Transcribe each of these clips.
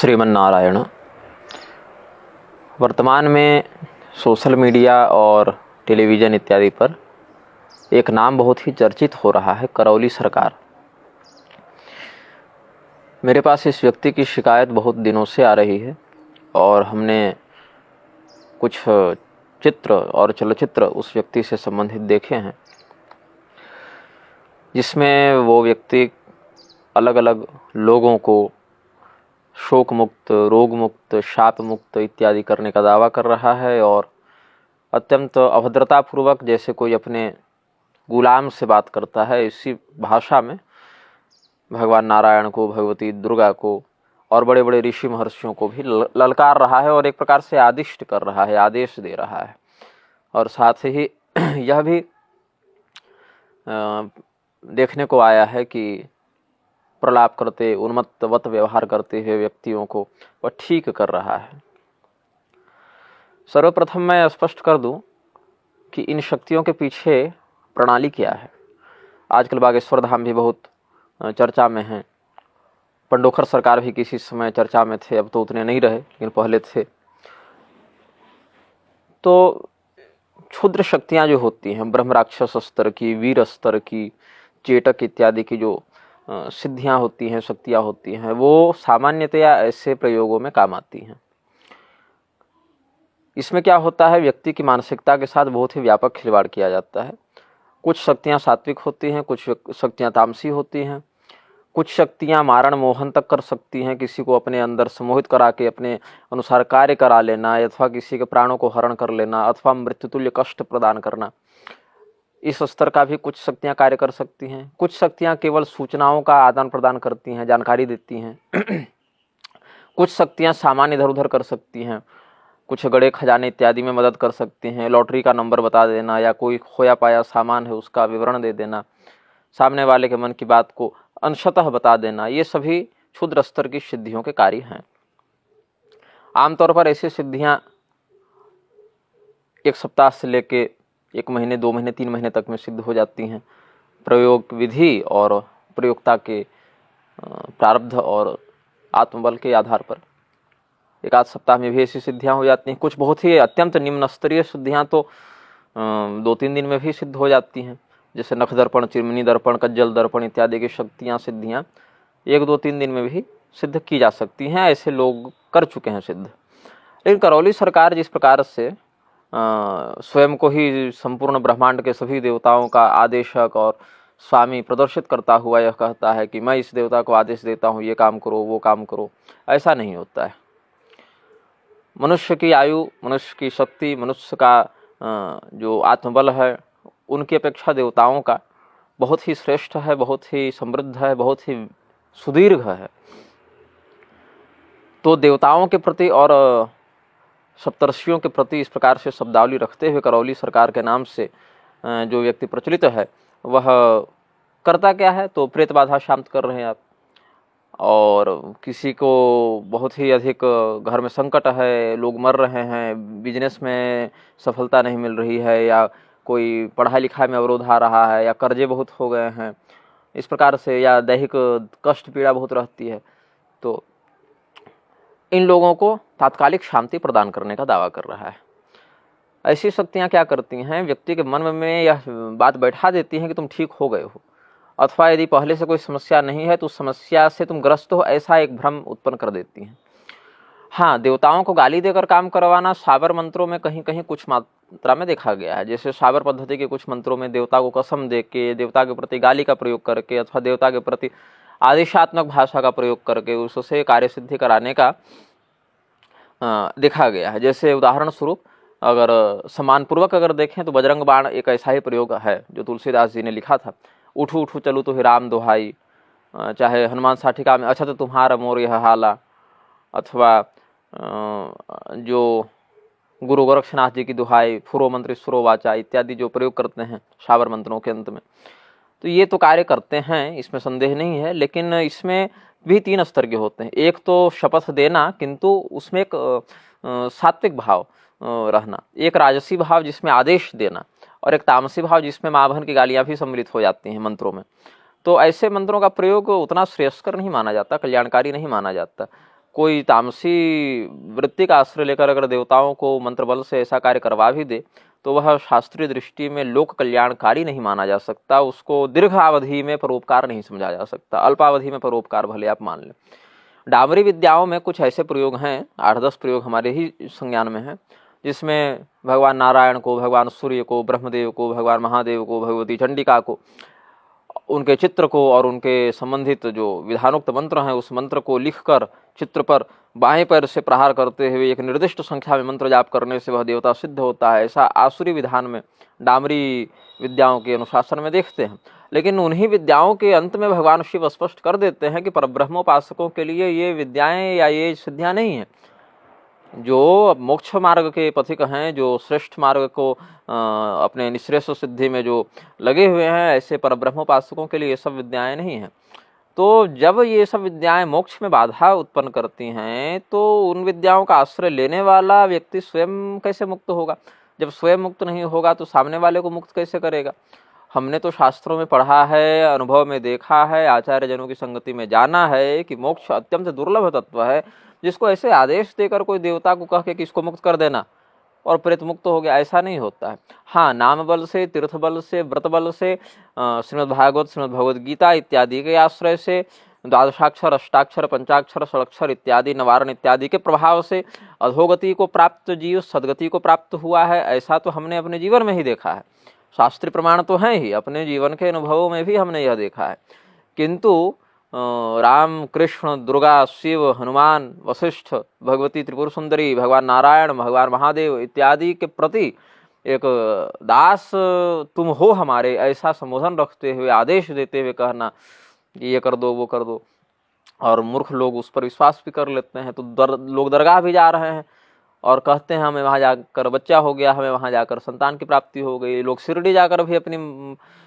श्रीमन्नारायण। वर्तमान में social media और टेलीविज़न इत्यादि पर एक नाम बहुत ही चर्चित हो रहा है, करौली सरकार। मेरे पास इस व्यक्ति की शिकायत बहुत दिनों से आ रही है और हमने कुछ चित्र और चलचित्र उस व्यक्ति से संबंधित देखे हैं, जिसमें वो व्यक्ति अलग अलग लोगों को शोक मुक्त, रोग मुक्त, शाप मुक्त इत्यादि करने का दावा कर रहा है और अत्यंत अभद्रतापूर्वक, जैसे कोई अपने गुलाम से बात करता है, इसी भाषा में भगवान नारायण को, भगवती दुर्गा को और बड़े बड़े ऋषि महर्षियों को भी ललकार रहा है और एक प्रकार से आदिष्ट कर रहा है, आदेश दे रहा है। और साथ ही यह भी देखने को आया है कि प्रलाप करते, उन्मत्तवत व्यवहार करते हुए व्यक्तियों को वह ठीक कर रहा है। सर्वप्रथम मैं स्पष्ट कर दूं कि इन शक्तियों के पीछे प्रणाली क्या है। आजकल बागेश्वर धाम भी बहुत चर्चा में है, पंडोखर सरकार भी किसी समय चर्चा में थे, अब तो उतने नहीं रहे लेकिन पहले थे। तो क्षुद्र शक्तियां जो होती हैं, ब्रह्म राक्षस स्तर की, वीर स्तर की, चेटक इत्यादि की जो सिद्धियां होती हैं, शक्तियां होती हैं, वो सामान्यतया ऐसे प्रयोगों में काम आती हैं। इसमें क्या होता है, व्यक्ति की मानसिकता के साथ बहुत ही व्यापक खिलवाड़ किया जाता है। कुछ शक्तियां सात्विक होती हैं, कुछ शक्तियां तामसी होती हैं, कुछ शक्तियां मारण मोहन तक कर सकती हैं, किसी को अपने अंदर सम्मोहित करा के अपने अनुसार कार्य करा लेना, अथवा किसी के प्राणों को हरण कर लेना, अथवा मृत्युतुल्य कष्ट प्रदान करना। इस स्तर का भी कुछ शक्तियां कार्य कर सकती हैं। कुछ शक्तियां केवल सूचनाओं का आदान प्रदान करती हैं, जानकारी देती हैं। कुछ शक्तियां सामान इधर उधर कर सकती हैं, कुछ गड़े खजाने इत्यादि में मदद कर सकती हैं। लॉटरी का नंबर बता देना या कोई खोया पाया सामान है उसका विवरण दे देना, सामने वाले के मन की बात को अंशतः बता देना, ये सभी क्षुद्र स्तर की सिद्धियों के कार्य हैं। आमतौर पर ऐसी सिद्धियां 1 सप्ताह से लेके 1 महीने, 2 महीने, 3 महीने तक में सिद्ध हो जाती हैं। प्रयोग विधि और प्रयोक्ता के प्रारब्ध और आत्मबल के आधार पर 1 आध सप्ताह में भी ऐसी सिद्धियां हो जाती हैं। कुछ बहुत ही अत्यंत निम्न स्तरीय सिद्धियां तो 2-3 दिन में भी सिद्ध हो जाती हैं, जैसे नख दर्पण, चिरमिनी दर्पण, कज्जल दर्पण इत्यादि की शक्तियां, सिद्धियां 1-2-3 दिन में भी सिद्ध की जा सकती हैं। ऐसे लोग कर चुके हैं सिद्ध। लेकिन करौली सरकार जिस प्रकार से स्वयं को ही संपूर्ण ब्रह्मांड के सभी देवताओं का आदेशक और स्वामी प्रदर्शित करता हुआ यह कहता है कि मैं इस देवता को आदेश देता हूँ, ये काम करो, वो काम करो, ऐसा नहीं होता है। मनुष्य की आयु, मनुष्य की शक्ति, मनुष्य का जो आत्मबल है, उनकी अपेक्षा देवताओं का बहुत ही श्रेष्ठ है, बहुत ही समृद्ध है, बहुत ही सुदीर्घ है। तो देवताओं के प्रति और सप्तर्षियों के प्रति इस प्रकार से शब्दावली रखते हुए करौली सरकार के नाम से जो व्यक्ति प्रचलित है, वह करता क्या है, तो प्रेत बाधा शांत कर रहे हैं आप। और किसी को बहुत ही अधिक घर में संकट है, लोग मर रहे हैं, बिजनेस में सफलता नहीं मिल रही है, या कोई पढ़ाई लिखाई में अवरोध आ रहा है, या कर्जे बहुत हो गए हैं, इस प्रकार से, या दैहिक कष्ट पीड़ा बहुत रहती है, तो इन लोगों को तात्कालिक शांति प्रदान करने का दावा कर रहा है। ऐसी शक्तियां क्या करती हैं, व्यक्ति के मन में यह बात बैठा देती हैं कि तुम ठीक हो गए हो, अथवा यदि पहले से कोई समस्या नहीं है तो उस समस्या से तुम ग्रस्त हो, ऐसा एक भ्रम उत्पन्न कर देती हैं। हाँ, देवताओं को गाली देकर काम करवाना साबर मंत्रों में कहीं कहीं कुछ मात्रा में देखा गया है। जैसे साबर पद्धति के कुछ मंत्रों में देवता को कसम दे के, देवता के प्रति गाली का प्रयोग करके, अथवा देवता के प्रति आदेशात्मक भाषा का प्रयोग करके उससे कार्य सिद्धि कराने का देखा गया है। जैसे उदाहरण स्वरूप अगर सम्मानपूर्वक अगर देखें तो बजरंग बाण एक ऐसा ही प्रयोग है जो तुलसीदास जी ने लिखा था। उठू उठू चलू तो ही राम दोहाई, चाहे हनुमान साठिका में अच्छा तो तुम्हारा मोर यह हाला, अथवा जो गुरु गोरक्षनाथ जी की दुहाई, फुरो मंत्री सुरो वाचा इत्यादि जो प्रयोग करते हैं साबर मंत्रों के अंत में, तो ये तो कार्य करते हैं, इसमें संदेह नहीं है। लेकिन इसमें भी 3 स्तर के होते हैं। एक तो शपथ देना, किंतु उसमें एक सात्विक भाव रहना, एक राजसी भाव जिसमें आदेश देना, और एक तामसी भाव जिसमें माँ बहन की गालियाँ भी सम्मिलित हो जाती हैं मंत्रों में। तो ऐसे मंत्रों का प्रयोग उतना श्रेयस्कर नहीं माना जाता, कल्याणकारी नहीं माना जाता। कोई तामसी वृत्ति का आश्रय लेकर अगर देवताओं को मंत्र बल से ऐसा कार्य करवा भी दे तो वह शास्त्रीय दृष्टि में लोक कल्याणकारी नहीं माना जा सकता, उसको दीर्घ अवधि में परोपकार नहीं समझा जा सकता, अल्पावधि में परोपकार भले आप मान लें। डामरी विद्याओं में कुछ ऐसे प्रयोग हैं, 8-10 प्रयोग हमारे ही संज्ञान में हैं, जिसमें भगवान नारायण को, भगवान सूर्य को, ब्रह्मदेव को, भगवान महादेव को, भगवती चंडिका को, उनके चित्र को और उनके संबंधित जो विधानोक्त मंत्र हैं उस मंत्र को लिखकर चित्र पर बाएं पैर से प्रहार करते हुए एक निर्दिष्ट संख्या में मंत्र जाप करने से वह देवता सिद्ध होता है, ऐसा आसुरी विधान में डामरी विद्याओं के अनुशासन में देखते हैं। लेकिन उन्हीं विद्याओं के अंत में भगवान शिव स्पष्ट कर देते हैं कि परब्रह्मोपासकों के लिए ये विद्याएं या ये सिद्धियां नहीं हैं। जो मोक्ष मार्ग के पथिक हैं, जो श्रेष्ठ मार्ग को अपने निःश्रेष्ठ सिद्धि में जो लगे हुए हैं, ऐसे परब्रह्मोपासकों के लिए ये सब विद्याएं नहीं हैं। तो जब ये सब विद्याएं मोक्ष में बाधा उत्पन्न करती हैं तो उन विद्याओं का आश्रय लेने वाला व्यक्ति स्वयं कैसे मुक्त होगा? जब स्वयं मुक्त नहीं होगा तो सामने वाले को मुक्त कैसे करेगा? हमने तो शास्त्रों में पढ़ा है, अनुभव में देखा है, आचार्य जनों की संगति में जाना है कि मोक्ष अत्यंत दुर्लभ तत्व है, जिसको ऐसे आदेश देकर कोई देवता को कह के कि इसको मुक्त कर देना और प्रेत मुक्त हो गया, ऐसा नहीं होता है। हाँ, नाम बल से, तीर्थ बल से, व्रत बल से, श्रीमद् भागवत, श्रीमद् भगवद गीता इत्यादि के आश्रय से, द्वादशाक्षर, अष्टाक्षर, पंचाक्षर, षडाक्षर इत्यादि, नवारण इत्यादि के प्रभाव से अधोगति को प्राप्त जीव सदगति को प्राप्त हुआ है, ऐसा तो हमने अपने जीवन में ही देखा है। शास्त्रीय प्रमाण तो हैं ही, अपने जीवन के अनुभवों में भी हमने यह देखा है। किंतु राम, कृष्ण, दुर्गा, शिव, हनुमान, वशिष्ठ, भगवती त्रिपुर सुंदरी, भगवान नारायण, भगवान महादेव इत्यादि के प्रति एक दास तुम हो हमारे, ऐसा संबोधन रखते हुए, आदेश देते हुए कहना ये कर दो, वो कर दो, और मूर्ख लोग उस पर विश्वास भी कर लेते हैं। तो लोग दरगाह भी जा रहे हैं और कहते हैं हमें वहाँ जाकर बच्चा हो गया, हमें वहाँ जाकर संतान की प्राप्ति हो गई। लोग शिरडी जाकर भी अपनी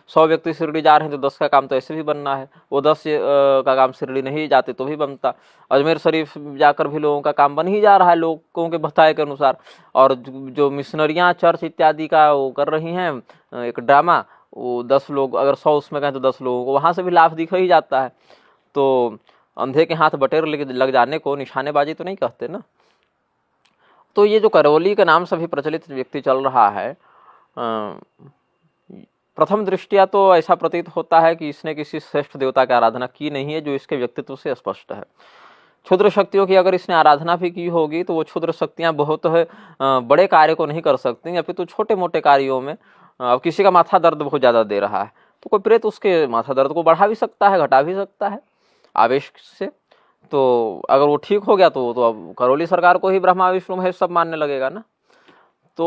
100 व्यक्ति शिरडी जा रहे हैं तो 10 का काम तो ऐसे भी बनना है, वो 10 का काम शिरडी नहीं जाते तो भी बनता। अजमेर शरीफ जाकर भी लोगों का काम बन ही जा रहा है लोगों के बताए के अनुसार। और जो मिशनरियाँ चर्च इत्यादि का वो कर रही हैं एक ड्रामा, वो 10 लोग अगर 100 उसमें कहें तो 10 लोगों को वहाँ से भी लाभ दिख ही जाता है। तो अंधे के हाथ बटेर लग जाने को निशानेबाजी तो नहीं कहते ना। तो ये जो करौली के नाम से भी प्रचलित व्यक्ति चल रहा है, प्रथम दृष्टिया तो ऐसा प्रतीत होता है कि इसने किसी श्रेष्ठ देवता की आराधना की नहीं है, जो इसके व्यक्तित्व से स्पष्ट है। क्षुद्र शक्तियों की अगर इसने आराधना भी की होगी तो वो क्षुद्र शक्तियां बहुत बड़े कार्य को नहीं कर सकती, या फिर तो छोटे मोटे कार्यों में। अब किसी का माथा दर्द बहुत ज़्यादा दे रहा है तो कोई प्रेत उसके माथा दर्द को बढ़ा भी सकता है, घटा भी सकता है आवेश से। तो अगर वो ठीक हो गया तो अब करौली सरकार को ही ब्रह्मा विष्णु महेश सब मानने लगेगा ना। तो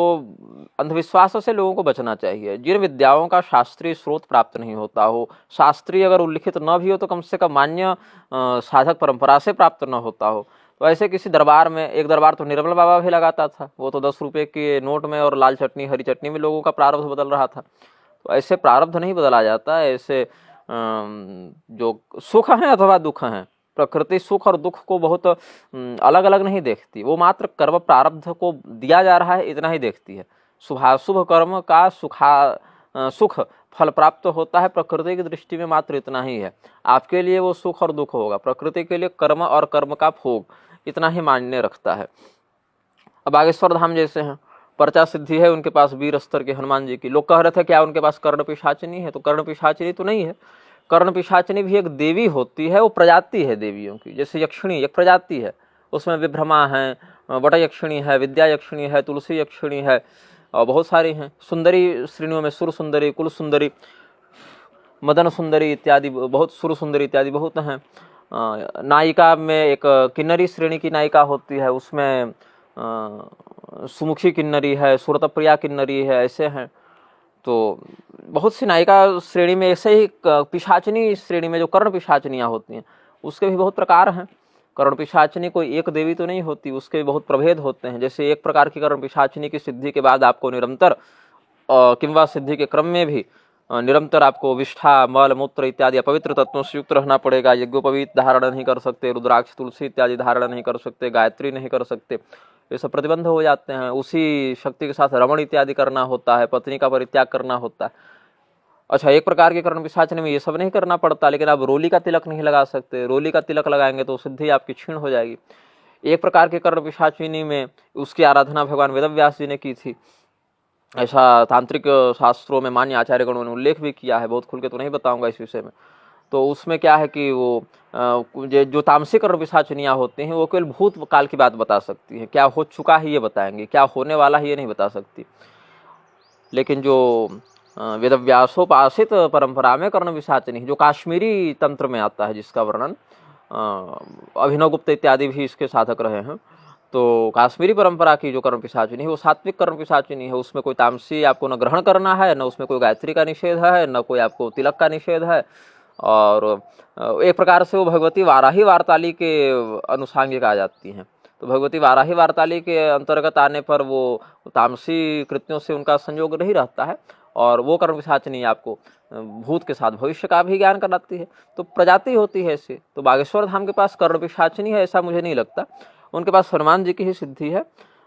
अंधविश्वासों से लोगों को बचना चाहिए। जिन विद्याओं का शास्त्रीय स्रोत प्राप्त नहीं होता हो, शास्त्रीय अगर उल्लिखित न भी हो तो कम से कम मान्य साधक परंपरा से प्राप्त न होता हो, तो ऐसे किसी दरबार में, एक दरबार तो निर्मल बाबा भी लगाता था, वो तो 10 रुपये के नोट में और लाल चटनी हरी चटनी में लोगों का प्रारब्ध बदल रहा था। तो ऐसे प्रारब्ध नहीं बदला जाता। ऐसे जो सुख हैं अथवा दुख हैं, प्रकृति सुख और दुख को बहुत अलग अलग नहीं देखती, वो मात्र कर्म प्रारब्ध को दिया जा रहा है इतना ही देखती है। शुभाशुभ कर्म का सुख फल प्राप्त होता है, प्रकृति की दृष्टि में मात्र इतना ही है। आपके लिए वो सुख और दुख होगा, प्रकृति के लिए कर्म और कर्म का भोग इतना ही मान्य रखता है। अब बागेश्वर धाम जैसे हैं, पर्चा सिद्धि है उनके पास वीर स्तर के हनुमान जी की। लोग कह रहे थे क्या उनके पास कर्ण पिशाचिनी है, तो कर्ण पिशाचिनी तो नहीं है। कर्ण पिशाचिनी भी एक देवी होती है, वो प्रजाति है देवियों की। जैसे यक्षिणी एक प्रजाति है, उसमें विभ्रमा है, वट यक्षिणी है, विद्या यक्षिणी है, तुलसी यक्षिणी है, और बहुत सारी हैं। सुंदरी श्रेणियों में सुर सुंदरी, कुल सुंदरी, मदन सुंदरी इत्यादि बहुत, सुर सुंदरी इत्यादि बहुत हैं। नायिका में एक किन्नरी श्रेणी की नायिका होती है, उसमें सुमुखी किन्नरी है, सुरतप्रिया किन्नरी है, ऐसे हैं। तो बहुत सी नायिका श्रेणी में ऐसे ही पिशाचिनी श्रेणी में जो कर्ण पिशाचिनियाँ होती हैं उसके भी बहुत प्रकार हैं। कर्ण पिशाचिनी कोई एक देवी तो नहीं होती, उसके भी बहुत प्रभेद होते हैं। जैसे एक प्रकार की कर्ण पिशाचिनी की सिद्धि के बाद आपको निरंतर किंवा सिद्धि के क्रम में भी निरंतर आपको विष्ठा, मल, मूत्र इत्यादि अपवित्र तत्वों से युक्त रहना पड़ेगा। यज्ञोपवीत धारण नहीं कर सकते, रुद्राक्ष, तुलसी इत्यादि धारण नहीं कर सकते, गायत्री नहीं कर सकते, ये सब प्रतिबंध हो जाते हैं। उसी शक्ति के साथ रमण इत्यादि करना होता है, पत्नी का परित्याग करना होता है। अच्छा, एक प्रकार के कर्ण पिशाचने में ये सब नहीं करना पड़ता, लेकिन आप रोली का तिलक नहीं लगा सकते। रोली का तिलक लगाएंगे तो सिद्धि आपकी क्षीण हो जाएगी। एक प्रकार के कर्ण पिशाचिनी में उसकी आराधना भगवान वेदव्यास जी ने की थी, ऐसा तांत्रिक शास्त्रों में मान्य आचार्यगणों ने उल्लेख भी किया है। बहुत खुल के तो नहीं बताऊंगा इस विषय में। तो उसमें क्या है कि वो जो तामसिक कर्ण पिशाचिनियाँ होती हैं वो केवल भूत काल की बात बता सकती हैं, क्या हो चुका है ये बताएंगे, क्या होने वाला है ये नहीं बता सकती। लेकिन जो वेदव्यासोपासित परंपरा में कर्ण पिशाचिनी, जो काश्मीरी तंत्र में आता है, जिसका वर्णन अभिनव गुप्त इत्यादि भी इसके साधक रहे हैं, तो काश्मीरी परंपरा की जो कर्ण पिशाचिनी है वो सात्विक कर्ण पिशाचिनी है। उसमें कोई तामसी आपको न ग्रहण करना है, न उसमें कोई गायत्री का निषेध है, न कोई आपको तिलक का निषेध है। और एक प्रकार से वो भगवती वाराही वार्ताली के अनुसांगिक आ जाती हैं। तो भगवती वाराही वार्ताली के अंतर्गत आने पर वो तामसी कृत्यों से उनका संयोग नहीं रहता है, और वो कर्ण पिशाचिनी आपको भूत के साथ भविष्य का भी ज्ञान कराती है। तो प्रजाति होती है ऐसे। तो बागेश्वर धाम के पास कर्ण पिशाचिनी है ऐसा मुझे नहीं लगता। उनके पास हनुमान जी की ही सिद्धि है,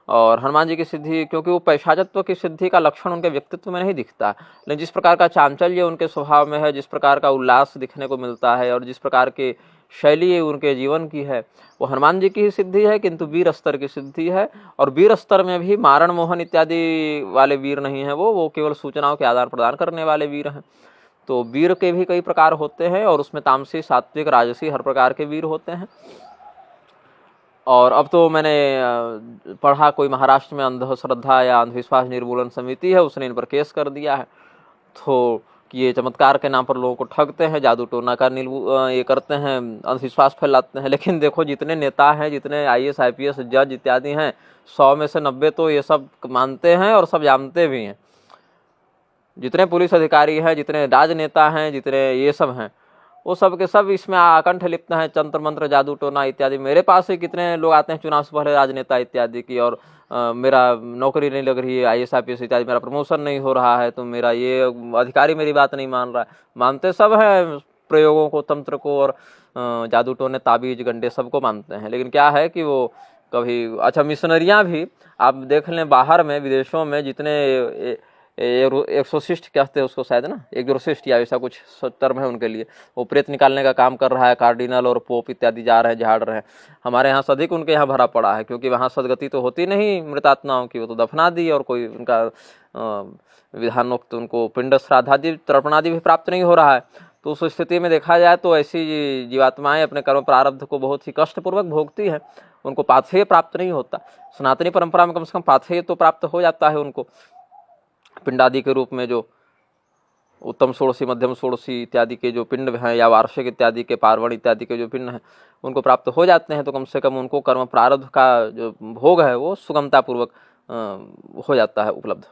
और हनुमान जी की सिद्धि, क्योंकि वो पैशाचत्व की सिद्धि का लक्षण उनके व्यक्तित्व में नहीं दिखता, लेकिन जिस प्रकार का चांचल्य उनके स्वभाव में है, जिस प्रकार का उल्लास दिखने को मिलता है, और जिस प्रकार के शैली उनके जीवन की है, वो हनुमान जी की ही सिद्धि है, किंतु वीर स्तर की सिद्धि है। और वीर स्तर में भी मारण मोहन इत्यादि वाले वीर नहीं है, वो केवल सूचनाओं के आदान प्रदान करने वाले वीर हैं। तो वीर के भी कई प्रकार होते हैं, और उसमें तामसी, सात्विक, राजसी हर प्रकार के वीर होते हैं। और अब तो मैंने पढ़ा कोई महाराष्ट्र में अंधश्रद्धा या अंधविश्वास निर्मूलन समिति है, उसने इन पर केस कर दिया है। तो कि ये चमत्कार के नाम पर लोगों को ठगते हैं, जादू टोना का ये करते हैं, अंधविश्वास फैलाते हैं। लेकिन देखो जितने नेता हैं, जितने IAS IPS जज इत्यादि हैं, 100 में से 90 तो ये सब मानते हैं और सब जानते भी हैं। जितने पुलिस अधिकारी हैं, जितने राजनेता हैं, जितने ये सब हैं, वो सब के सब इसमें आकंठ लिप्त हैं, तंत्र मंत्र, जादू टोना इत्यादि। मेरे पास ही कितने लोग आते हैं चुनाव से पहले, राजनेता इत्यादि की, और मेरा नौकरी नहीं लग रही है, IAS IPS इत्यादि, मेरा प्रमोशन नहीं हो रहा है, तो मेरा ये अधिकारी मेरी बात नहीं मान रहा है। मानते सब हैं प्रयोगों को, तंत्र को, और जादू टोने, ताबीज, गंडे सबको मानते हैं। लेकिन क्या है कि वो कभी, अच्छा मिशनरियाँ भी आप देख लें, बाहर में विदेशों में जितने एक्सोसिस्ट कहते हैं उसको शायद ना, एग्जोर्सिस्ट या ऐसा कुछ टर्म है उनके लिए, वो प्रेत निकालने का काम कर रहा है, कार्डिनल और पोप इत्यादि जा रहे हैं, झाड़ रहे हैं। हमारे यहाँ से अधिक उनके यहाँ भरा पड़ा है, क्योंकि वहाँ सदगति तो होती नहीं मृतात्माओं की, वो तो दफना दी, और कोई उनका विधानोक्त उनको पिंड श्राद्धादि तर्पणादि भी प्राप्त नहीं हो रहा है। तो उस स्थिति में देखा जाए तो ऐसी जीवात्माएं अपने कर्म प्रारब्ध को बहुत ही कष्टपूर्वक भोगती है, उनको पाथेय प्राप्त नहीं होता। सनातनी परंपरा में कम से कम पाथेय तो प्राप्त हो जाता है उनको, पिंडादि के रूप में, जो उत्तम षोड़शी, मध्यम षोड़शी इत्यादि के जो पिंड हैं, या वार्षिक इत्यादि के, पार्वण इत्यादि के जो पिंड हैं, उनको प्राप्त हो जाते हैं। तो कम से कम उनको कर्म प्रारब्ध का जो भोग है वो सुगमता पूर्वक हो जाता है उपलब्ध।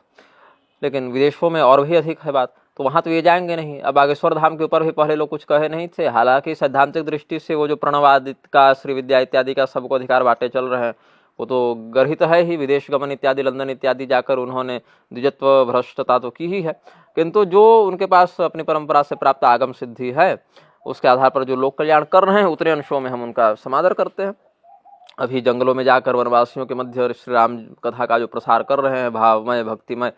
लेकिन विदेशों में और भी अधिक है बात, तो वहाँ तो ये जाएंगे नहीं। अब बागेश्वर धाम के ऊपर भी पहले लोग कुछ कहे नहीं थे, हालांकि सैद्धांतिक दृष्टि से वो जो प्रणवादित्य का, श्री विद्या इत्यादि का सबको अधिकार बांटे चल रहे हैं, वो तो गर्हित है ही। विदेश गमन इत्यादि, लंदन इत्यादि जाकर उन्होंने द्विजत्व भ्रष्टता तो की ही है, किंतु जो उनके पास अपनी परंपरा से प्राप्त आगम सिद्धि है, उसके आधार पर जो लोक कल्याण कर रहे हैं, उतने अंशों में हम उनका समादर करते हैं। अभी जंगलों में जाकर वनवासियों के मध्य श्री राम कथा का जो प्रसार कर रहे हैं, भावमय भक्तिमय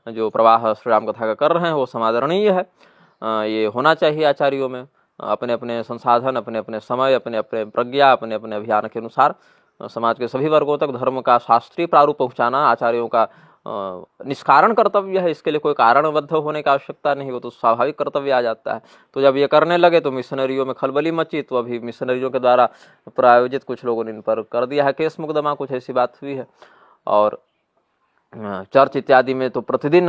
जो प्रवाह श्री राम कथा का कर रहे हैं, वो समादरणीय है। ये होना चाहिए आचार्यों में, अपने अपने संसाधन, अपने अपने समय, अपने अपने प्रज्ञा, अपने अपने अभियान के अनुसार समाज के सभी वर्गों तक धर्म का शास्त्रीय प्रारूप पहुंचाना आचार्यों का निष्कारण कर्तव्य है। इसके लिए कोई कारणबद्ध होने की आवश्यकता नहीं, वो तो स्वाभाविक कर्तव्य आ जाता है। तो जब ये करने लगे तो मिशनरियों में खलबली मची, तो अभी मिशनरियों के द्वारा प्रायोजित कुछ लोगों ने इन पर कर दिया है केस मुकदमा, कुछ ऐसी बात हुई है। और चर्च इत्यादि में तो प्रतिदिन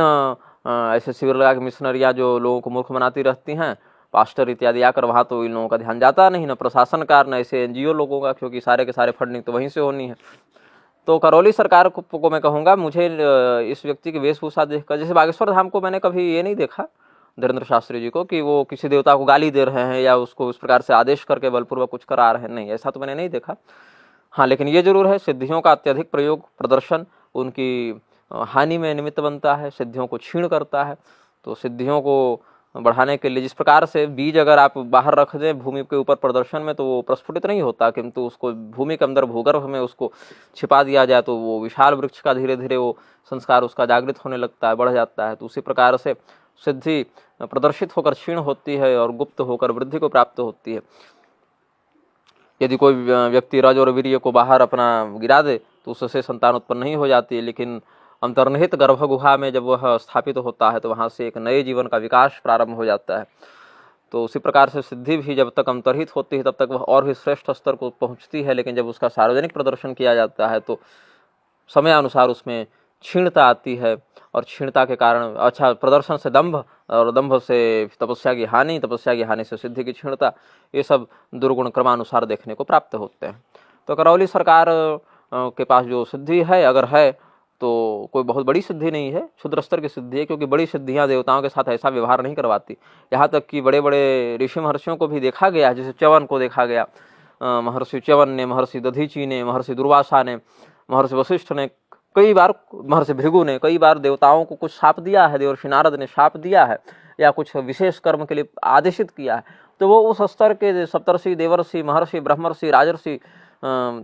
ऐसे शिविर लगा के मिशनरियाँ जो लोगों को मूर्ख बनाती रहती हैं, पास्टर इत्यादि आकर, वहाँ तो इन लोगों का ध्यान जाता नहीं, न प्रशासन का, न ऐसे NGO लोगों का, क्योंकि सारे के सारे फंडिंग तो वहीं से होनी है। तो करौली सरकार को मैं कहूँगा, मुझे इस व्यक्ति की वेशभूषा देखकर, जैसे बागेश्वर धाम को मैंने कभी ये नहीं देखा धीरेन्द्र शास्त्री जी को कि वो किसी देवता को गाली दे रहे हैं या उसको उस प्रकार से आदेश करके बलपूर्वक कुछ करा रहे हैं, नहीं, ऐसा तो मैंने नहीं देखा। हाँ, लेकिन ये जरूर है, सिद्धियों का अत्यधिक प्रयोग, प्रदर्शन उनकी हानि में निमित्त बनता है, सिद्धियों को क्षीण करता है। तो सिद्धियों को बढ़ाने के लिए जिस प्रकार से बीज अगर आप बाहर रख दें भूमि के ऊपर प्रदर्शन में, तो वो प्रस्फुटित नहीं होता, किंतु उसको भूमि के अंदर भूगर्भ में उसको छिपा दिया जाए तो वो विशाल वृक्ष का धीरे धीरे वो संस्कार उसका जागृत होने लगता है, बढ़ जाता है। तो उसी प्रकार से सिद्धि प्रदर्शित होकर क्षीण होती है और गुप्त होकर वृद्धि को प्राप्त होती है। यदि कोई व्यक्ति रज और वीर्य को बाहर अपना गिरा दे तो उससे संतान उत्पन्न नहीं हो जाती, लेकिन अंतर्निहित गर्भ गुहा में जब वह स्थापित होता है तो वहाँ से एक नए जीवन का विकास प्रारंभ हो जाता है। तो उसी प्रकार से सिद्धि भी जब तक अंतर्हित होती है तब तक वह और भी श्रेष्ठ स्तर को पहुँचती है, लेकिन जब उसका सार्वजनिक प्रदर्शन किया जाता है तो समय अनुसार उसमें क्षीणता आती है, और क्षीणता के कारण प्रदर्शन से दंभ, और दंभ से तपस्या की हानि, तपस्या की हानि से सिद्धि की क्षीणता, ये सब दुर्गुण क्रमानुसार देखने को प्राप्त होते हैं। तो करौली सरकार के पास जो सिद्धि है, अगर है तो कोई बहुत बड़ी सिद्धि नहीं है, क्षुद्र स्तर की सिद्धि है, क्योंकि बड़ी सिद्धियां देवताओं के साथ ऐसा व्यवहार नहीं करवाती। यहाँ तक कि बड़े बड़े ऋषि महर्षियों को भी देखा गया, जैसे च्यवन को देखा गया, महर्षि च्यवन ने, महर्षि दधीची ने, महर्षि दुर्वासा ने, महर्षि वशिष्ठ ने कई बार, महर्षि भृगु ने कई बार देवताओं को कुछ शाप दिया है, देवर्षि नारद ने शाप दिया है या कुछ विशेष कर्म के लिए आदेशित किया है, तो वो उस स्तर के सप्तर्षि, देवर्षि, महर्षि, ब्रह्मर्षि, राजर्षि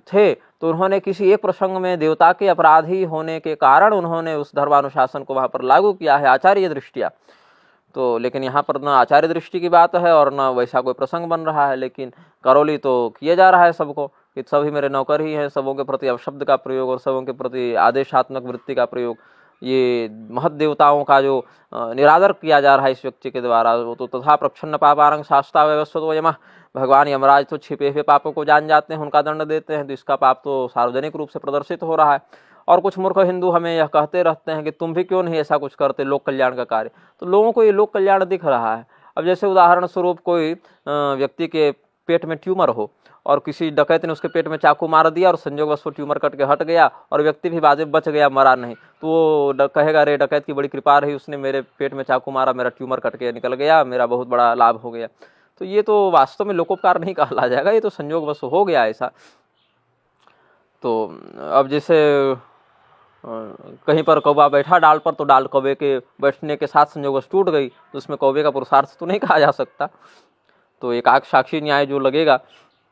थे, तो उन्होंने किसी एक प्रसंग में देवता के अपराधी होने के कारण उन्होंने उस धर्मानुशासन को वहाँ पर लागू किया है आचार्य दृष्टिया। तो लेकिन यहाँ पर न आचार्य दृष्टि की बात है और न वैसा कोई प्रसंग बन रहा है, लेकिन करौली तो किए जा रहा है सबको कि सभी मेरे नौकर ही हैं, सबों के प्रति अपशब्द का प्रयोग और सबों के प्रति आदेशात्मक वृत्ति का प्रयोग, ये महत देवताओं का जो निरादर किया जा रहा है इस व्यक्ति के द्वारा, वो तो तथा प्रच्छन्न पापारंग शास्ता व्यवस्थितो यमः, भगवान यमराज तो छिपे हुए पापों को जान जाते हैं, उनका दंड देते हैं, तो इसका पाप तो सार्वजनिक रूप से प्रदर्शित हो रहा है। और कुछ मूर्ख हिंदू हमें यह कहते रहते हैं कि तुम भी क्यों नहीं ऐसा कुछ करते लोक कल्याण का कार्य, तो लोगों को ये लोक कल्याण दिख रहा है। अब जैसे उदाहरण स्वरूप कोई व्यक्ति के पेट में ट्यूमर हो और किसी डकैत ने उसके पेट में चाकू मार दिया और संयोगवश वो ट्यूमर कट के हट गया और व्यक्ति भी बाद में बच गया, मरा नहीं, तो वो कहेगा अरे डकैत की बड़ी कृपा रही, उसने मेरे पेट में चाकू मारा, मेरा ट्यूमर कट के निकल गया, मेरा बहुत बड़ा लाभ हो गया। तो ये तो वास्तव में लोकोपकार नहीं कहला जाएगा, ये तो संयोगवश हो गया ऐसा। तो अब जैसे कहीं पर कौवा बैठा डाल पर, तो डाल कौवे के बैठने के साथ संयोगवश टूट गई, तो उसमें कौवे का पुरुषार्थ तो नहीं कहा जा सकता। तो एक आग साक्षी न्याय जो लगेगा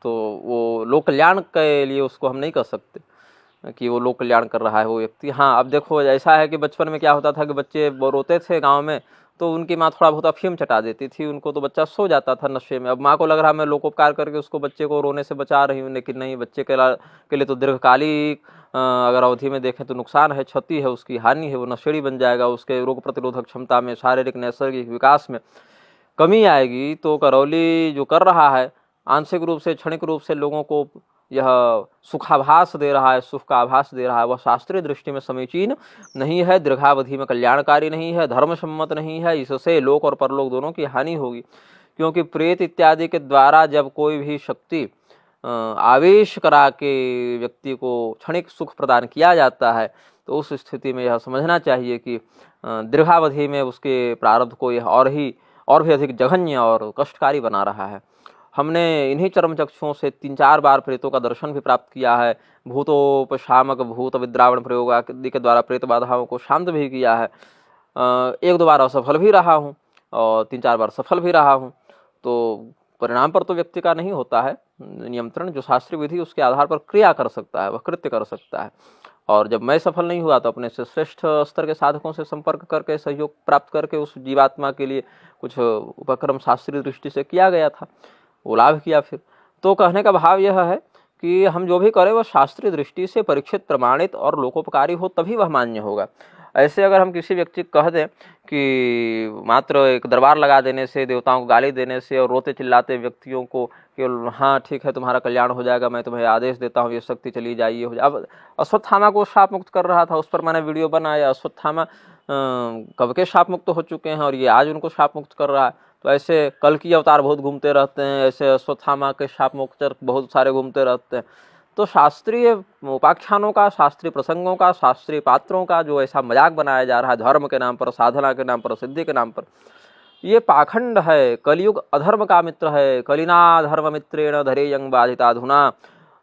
तो वो लोक कल्याण के लिए उसको हम नहीं कह सकते कि वो लोक कल्याण कर रहा है वो व्यक्ति। हाँ, अब देखो ऐसा है कि बचपन में क्या होता था कि बच्चे रोते थे गांव में, तो उनकी माँ थोड़ा बहुत अफीम चटा देती थी उनको, तो बच्चा सो जाता था नशे में। अब माँ को लग रहा है मैं लोकोपकार करके उसको बच्चे को रोने से बचा रही हूँ, लेकिन नहीं, बच्चे के लिए तो दीर्घकालिक अगर अवधि में देखें तो नुकसान है, क्षति है, उसकी हानि है, वो नशेड़ी बन जाएगा, उसके रोग प्रतिरोधक क्षमता में, शारीरिक नैसर्गिक विकास में कमी आएगी। तो करौली जो कर रहा है आंशिक रूप से, क्षणिक रूप से लोगों को यह सुखाभास दे रहा है, सुख का आभास दे रहा है, वह शास्त्रीय दृष्टि में समीचीन नहीं है, दीर्घावधि में कल्याणकारी नहीं है, धर्मसम्मत नहीं है, इससे लोक और परलोक दोनों की हानि होगी। क्योंकि प्रेत इत्यादि के द्वारा जब कोई भी शक्ति आवेश करा के व्यक्ति को क्षणिक सुख प्रदान किया जाता है, तो उस स्थिति में यह समझना चाहिए कि दीर्घावधि में उसके प्रारब्ध को यह और भी अधिक जघन्य और कष्टकारी बना रहा है। हमने इन्हीं चरम चक्षुओं से 3-4 बार प्रेतों का दर्शन भी प्राप्त किया है, भूतोपशामक भूत विद्रावण प्रयोग आदि के द्वारा प्रेत बाधाओं को शांत भी किया है। 1-2 बार असफल भी रहा हूँ और 3-4 बार सफल भी रहा हूँ। तो परिणाम पर तो व्यक्ति का नहीं होता है नियंत्रण, जो शास्त्रीय विधि उसके आधार पर क्रिया कर सकता है, वह कृत्य कर सकता है। और जब मैं सफल नहीं हुआ तो अपने से श्रेष्ठ स्तर के साधकों से संपर्क करके, सहयोग प्राप्त करके उस जीवात्मा के लिए कुछ उपक्रम शास्त्रीय दृष्टि से किया गया था, वो लाभ किया फिर। तो कहने का भाव यह है कि हम जो भी करें वह शास्त्रीय दृष्टि से परीक्षित, प्रमाणित और लोकोपकारी हो, तभी वह मान्य होगा। ऐसे अगर हम किसी व्यक्ति को कह दें कि मात्र एक दरबार लगा देने से, देवताओं को गाली देने से और रोते चिल्लाते व्यक्तियों को केवल हाँ ठीक है तुम्हारा कल्याण हो जाएगा, मैं तुम्हें आदेश देता हूँ, ये शक्ति चली जाइए हो जाए। अब अश्वत्थामा को शाप मुक्त कर रहा था, उस पर मैंने वीडियो बनाया, अश्वत्थामा कब के शाप मुक्त हो चुके हैं और ये आज उनको शाप मुक्त कर रहा है। तो ऐसे कल की अवतार बहुत घूमते रहते हैं, ऐसे अश्वत्थामा के शाप मुक्त बहुत सारे घूमते रहते हैं। तो शास्त्रीय उपाख्यानों का, शास्त्रीय प्रसंगों का, शास्त्रीय पात्रों का जो ऐसा मजाक बनाया जा रहा है धर्म के नाम पर, साधना के नाम पर, सिद्धि के नाम पर, ये पाखंड है। कलयुग अधर्म का मित्र है, कलिना धर्म मित्रेण धरेयं बाधिताधुना।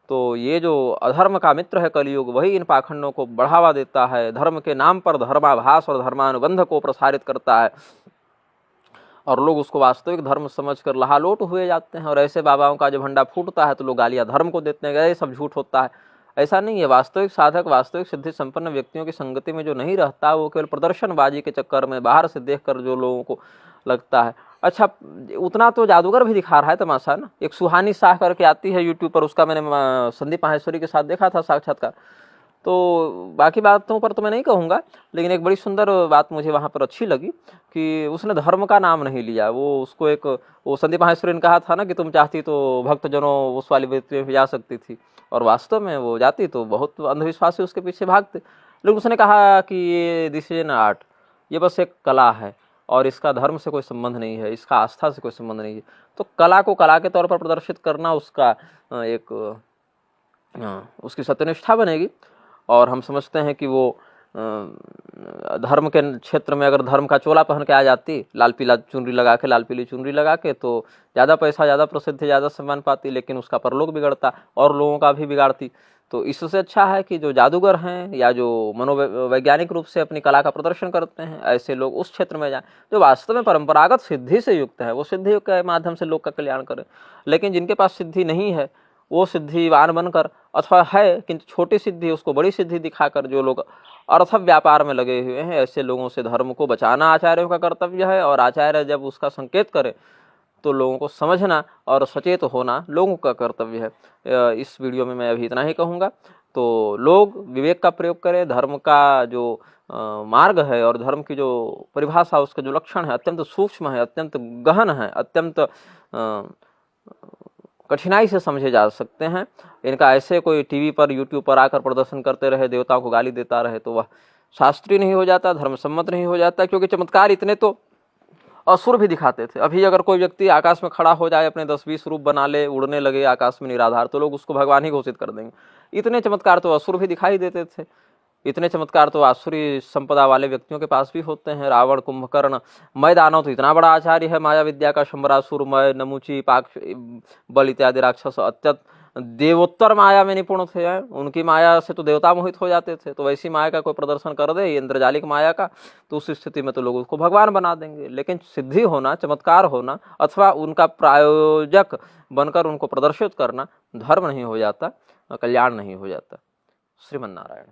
तो ये जो अधर्म का मित्र है कलयुग, वही इन पाखंडों को बढ़ावा देता है, धर्म के नाम पर धर्माभास और धर्मानुबंध को प्रसारित करता है और लोग उसको वास्तविक धर्म समझकर लहालोट हुए जाते हैं। और ऐसे बाबाओं का जब झंडा फूटता है तो लोग गालियां धर्म को देते हैं, ये सब झूठ होता है। ऐसा नहीं है। वास्तविक साधक, वास्तविक सिद्धि संपन्न व्यक्तियों की संगति में जो नहीं रहता, वो केवल प्रदर्शनबाजी के चक्कर में बाहर से देखकर जो लोगों को लगता है, अच्छा, उतना तो जादूगर भी दिखा रहा है तमाशा ना। एक सुहानी शाह करके आती है यूट्यूब पर, उसका मैंने संदीप माहेश्वरी के साथ देखा था साक्षात्कार। तो बाकी बातों पर तो मैं नहीं कहूँगा, लेकिन एक बड़ी सुंदर बात मुझे वहाँ पर अच्छी लगी कि उसने धर्म का नाम नहीं लिया। वो उसको एक, वो संदीप माहेश्वरी ने कहा था ना कि तुम चाहती तो भक्तजनों उस वाली वृत्ति में भी जा सकती थी, और वास्तव में वो जाती तो बहुत अंधविश्वासी उसके पीछे भागते। लेकिन उसने कहा कि ये दिस इज एन आर्ट, ये बस एक कला है और इसका धर्म से कोई संबंध नहीं है, इसका आस्था से कोई संबंध नहीं है। तो कला को कला के तौर पर प्रदर्शित करना उसका एक उसकी सत्यनिष्ठा बनेगी। और हम समझते हैं कि वो धर्म के क्षेत्र में अगर धर्म का चोला पहन के आ जाती, लाल पीला चुनरी लगा के, लाल पीली चुनरी लगा के, तो ज़्यादा पैसा, ज़्यादा प्रसिद्धि, ज़्यादा सम्मान पाती, लेकिन उसका परलोक बिगड़ता और लोगों का भी बिगाड़ती। तो इससे अच्छा है कि जो जादूगर हैं या जो मनोवैज्ञानिक रूप से अपनी कला का प्रदर्शन करते हैं, ऐसे लोग उस क्षेत्र में जाएं जो वास्तव में परंपरागत सिद्धि से युक्त है, वो सिद्धि के माध्यम से लोग का कल्याण करें। लेकिन जिनके पास सिद्धि नहीं है, वो सिद्धिवान बनकर, अथवा है किंतु छोटी सिद्धि, उसको बड़ी सिद्धि दिखाकर जो लोग अर्थ व्यापार में लगे हुए हैं, ऐसे लोगों से धर्म को बचाना आचार्यों का कर्तव्य है। और आचार्य जब उसका संकेत करे तो लोगों को समझना और सचेत होना लोगों का कर्तव्य है। इस वीडियो में मैं अभी इतना ही कहूँगा। तो लोग विवेक का प्रयोग करें, धर्म का जो मार्ग है और धर्म की जो परिभाषा, उसके जो लक्षण है अत्यंत सूक्ष्म है, अत्यंत गहन है, अत्यंत कठिनाई से समझे जा सकते हैं। इनका ऐसे कोई टीवी पर, यूट्यूब पर आकर प्रदर्शन करते रहे, देवताओं को गाली देता रहे, तो वह शास्त्रीय नहीं हो जाता, धर्मसम्मत नहीं हो जाता। क्योंकि चमत्कार इतने तो असुर भी दिखाते थे। अभी अगर कोई व्यक्ति आकाश में खड़ा हो जाए, अपने 10-20 रूप बना ले, उड़ने लगे आकाश में निराधार, तो लोग उसको भगवान ही घोषित कर देंगे। इतने चमत्कार तो असुर भी दिखाई देते थे। इतने चमत्कार तो आसुरी संपदा वाले व्यक्तियों के पास भी होते हैं। रावण, कुंभकर्ण, मय दानव तो इतना बड़ा आचार्य है माया विद्या का, शंबरासुर, मय, नमुची, पाक्ष, बल इत्यादि राक्षस अत्यंत देवोत्तर माया में निपुण थे। उनकी माया से तो देवता मोहित हो जाते थे। तो वैसी माया का कोई प्रदर्शन कर दे, इंद्रजालिक माया का, तो उस स्थिति में तो लोग उसको भगवान बना देंगे। लेकिन सिद्धि होना, चमत्कार होना, अथवा उनका प्रायोजक बनकर उनको प्रदर्शित करना धर्म नहीं हो जाता, कल्याण नहीं हो जाता। श्रीमन नारायण।